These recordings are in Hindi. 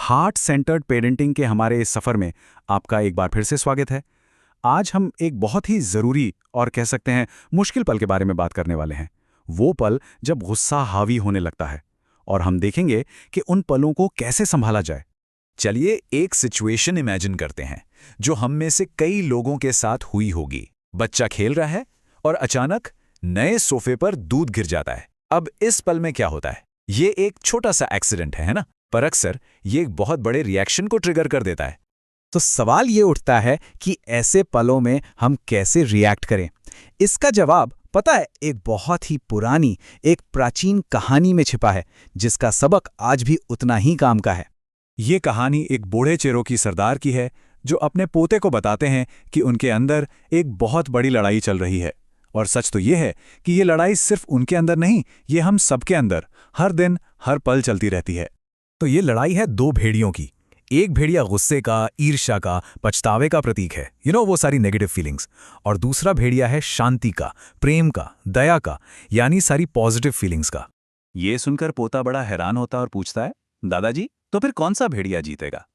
हार्ट सेंटर्ड पेरेंटिंग के हमारे इस सफ़र में आपका एक बार फिर से स्वागत है। आज हम एक बहुत ही ज़रूरी और कह सकते हैं मुश्किल पल के बारे में बात करने वाले हैं। वो पल जब गुस्सा हावी होने लगता है और हम देखेंगे कि उन पलों को कैसे संभाला जाए। चलिए एक सिचुएशन इमेजिन करते हैं जो हम में से कई लोगों के साथ हुई होगी। बच्चा खेल रहा है और अचानक नए सोफे पर दूध गिर जाता है। अब इस पल में क्या होता है? ये एक छोटा सा एक्सीडेंट है ना? पर अक्सर ये एक बहुत बड़े रिएक्शन को ट्रिगर कर देता है। तो सवाल ये उठता है कि ऐसे पलों में हम कैसे रिएक्ट करें। इसका जवाब पता है, एक बहुत ही पुरानी, एक प्राचीन कहानी में छिपा है, जिसका सबक आज भी उतना ही काम का है। ये कहानी एक बूढ़े चेरोकी सरदार की है जो अपने पोते को बताते हैं कि उनके अंदर एक बहुत बड़ी लड़ाई चल रही है। और सच तो ये है कि ये लड़ाई सिर्फ उनके अंदर नहीं, ये हम सबके अंदर हर दिन हर पल चलती रहती है। तो ये लड़ाई है दो भेड़ियों की। एक भेड़िया गुस्से का, ईर्ष्या का, पछतावे का प्रतीक है, वो सारी नेगेटिव फीलिंग्स। और दूसरा भेड़िया है शांति का, प्रेम का, दया का, यानी सारी पॉजिटिव फीलिंग्स का। ये सुनकर पोता बड़ा हैरान होता और पूछता है, दादाजी तो फिर कौन सा भेड़िया जीतेगा?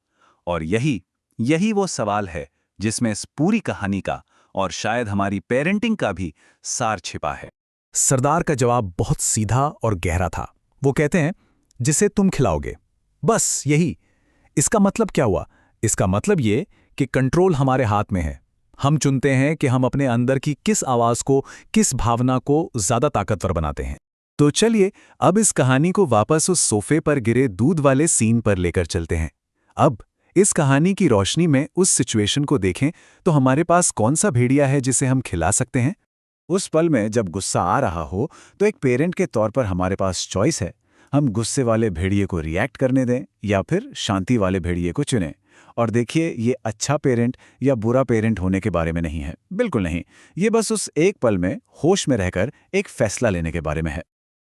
और यही वो सवाल है जिसमें इस पूरी कहानी का और शायद हमारी पेरेंटिंग का भी सार छिपा है। सरदार का जवाब बहुत सीधा और गहरा था। वो कहते हैं, जिसे तुम खिलाओगे, बस यही। इसका मतलब क्या हुआ? इसका मतलब ये कि कंट्रोल हमारे हाथ में है। हम चुनते हैं कि हम अपने अंदर की किस आवाज को, किस भावना को ज्यादा ताकतवर बनाते हैं। तो चलिए अब इस कहानी को वापस उस सोफे पर गिरे दूध वाले सीन पर लेकर चलते हैं। अब इस कहानी की रोशनी में उस सिचुएशन को देखें तो हमारे पास कौन सा भेड़िया है जिसे हम खिला सकते हैं? उस पल में जब गुस्सा आ रहा हो तो एक पेरेंट के तौर पर हमारे पास चॉइस है। हम गुस्से वाले भेड़िए को रिएक्ट करने दें या फिर शांति वाले भेड़िए को चुनें। और देखिए, ये अच्छा पेरेंट या बुरा पेरेंट होने के बारे में नहीं है, बिल्कुल नहीं। ये बस उस एक पल में होश में रहकर एक फैसला लेने के बारे में है।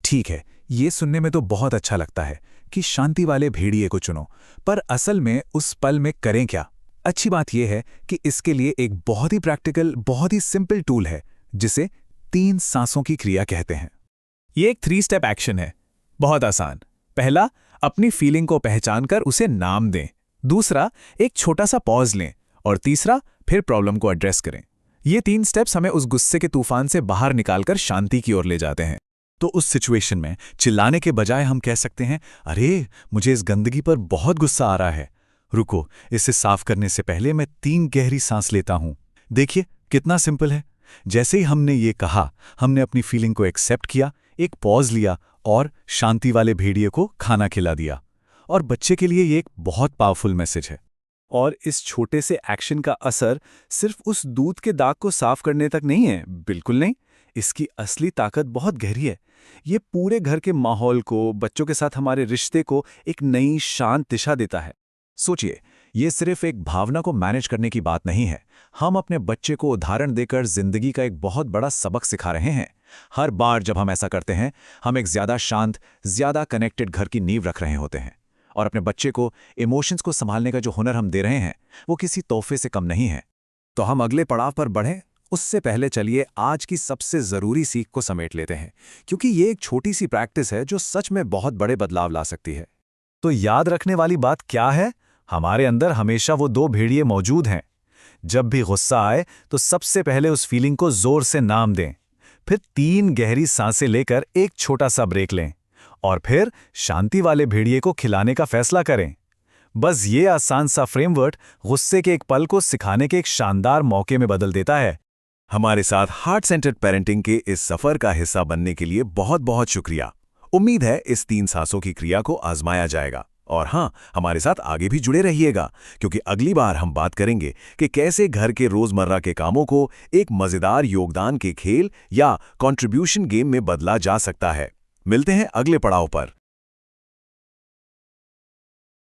ठीक है, ये सुनने में तो बहुत अच्छा लगता है कि शांति वाले भेड़िए को चुनो, पर असल में उस पल में करें क्या? अच्छी बात यह है कि इसके लिए एक बहुत ही प्रैक्टिकल, बहुत ही सिंपल टूल है जिसे 3 सांसों की क्रिया कहते हैं। ये एक 3 स्टेप एक्शन है, बहुत आसान। पहला, अपनी फीलिंग को पहचानकर उसे नाम दें। दूसरा, एक छोटा सा पॉज लें। और तीसरा, फिर प्रॉब्लम को एड्रेस करें। ये 3 स्टेप्स हमें उस गुस्से के तूफान से बाहर निकालकर शांति की ओर ले जाते हैं। तो उस सिचुएशन में चिल्लाने के बजाय हम कह सकते हैं, अरे मुझे इस गंदगी पर बहुत गुस्सा आ रहा है, रुको, इसे साफ करने से पहले मैं 3 गहरी सांस लेता हूं। देखिए कितना सिंपल है। जैसे ही हमने ये कहा, हमने अपनी फीलिंग को एक्सेप्ट किया, एक पॉज लिया और शांति वाले भेड़िए को खाना खिला दिया। और बच्चे के लिए ये एक बहुत पावरफुल मैसेज है। और इस छोटे से एक्शन का असर सिर्फ उस दूध के दाग को साफ करने तक नहीं है, बिल्कुल नहीं। इसकी असली ताकत बहुत गहरी है। ये पूरे घर के माहौल को, बच्चों के साथ हमारे रिश्ते को एक नई शांत दिशा देता है। सोचिए, ये सिर्फ एक भावना को मैनेज करने की बात नहीं है। हम अपने बच्चे को उदाहरण देकर जिंदगी का एक बहुत बड़ा सबक सिखा रहे हैं। हर बार जब हम ऐसा करते हैं, हम एक ज्यादा शांत, ज्यादा कनेक्टेड घर की नींव रख रहे होते हैं। और अपने बच्चे को इमोशंस को संभालने का जो हुनर हम दे रहे हैं, वो किसी तोहफे से कम नहीं है। तो हम अगले पड़ाव पर बढ़ें उससे पहले चलिए आज की सबसे जरूरी सीख को समेट लेते हैं, क्योंकि ये एक छोटी सी प्रैक्टिस है जो सच में बहुत बड़े बदलाव ला सकती है। तो याद रखने वाली बात क्या है? हमारे अंदर हमेशा वो 2 भेड़िए मौजूद हैं। जब भी गुस्सा आए तो सबसे पहले उस फीलिंग को जोर से नाम दें, फिर 3 गहरी सांसें लेकर एक छोटा सा ब्रेक लें और फिर शांति वाले भेड़िए को खिलाने का फैसला करें। बस ये आसान सा फ्रेमवर्क गुस्से के एक पल को सिखाने के एक शानदार मौके में बदल देता है। हमारे साथ हार्ट सेंटर्ड पेरेंटिंग के इस सफर का हिस्सा बनने के लिए बहुत बहुत शुक्रिया। उम्मीद है इस 3 सांसों की क्रिया को आजमाया जाएगा। और हाँ, हमारे साथ आगे भी जुड़े रहिएगा, क्योंकि अगली बार हम बात करेंगे कि कैसे घर के रोजमर्रा के कामों को एक मजेदार योगदान के खेल या कंट्रीब्यूशन गेम में बदला जा सकता है। मिलते हैं अगले पड़ाव पर।